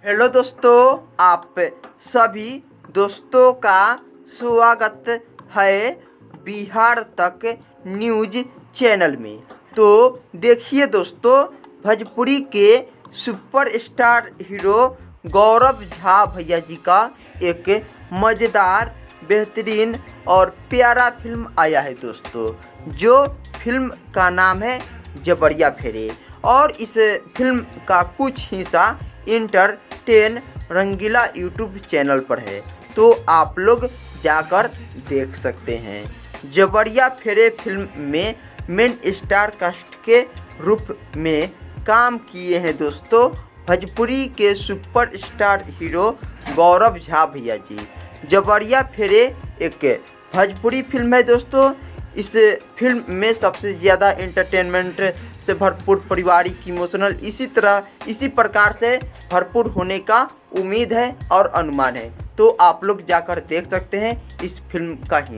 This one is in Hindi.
हेलो दोस्तों, आप सभी दोस्तों का स्वागत है बिहार तक न्यूज चैनल में। तो देखिए दोस्तों, भोजपुरी के सुपरस्टार हीरो गौरव झा भैया जी का एक मज़ेदार, बेहतरीन और प्यारा फिल्म आया है दोस्तों, जो फिल्म का नाम है जबरिया फेरे। और इस फिल्म का कुछ हिस्सा इंटरटेन रंगीला यूट्यूब चैनल पर है, तो आप लोग जाकर देख सकते हैं। जबरिया फेरे फिल्म में मेन स्टार कास्ट के रूप में काम किए हैं दोस्तों भोजपुरी के सुपरस्टार हीरो गौरव झा भैया जी। जबरिया फेरे एक भोजपुरी फिल्म है दोस्तों। इस फिल्म में सबसे ज़्यादा इंटरटेनमेंट से भरपूर, पारिवारिक, इमोशनल, इसी प्रकार से भरपूर होने का उम्मीद है और अनुमान है। तो आप लोग जाकर देख सकते हैं इस फिल्म का हिस्सा।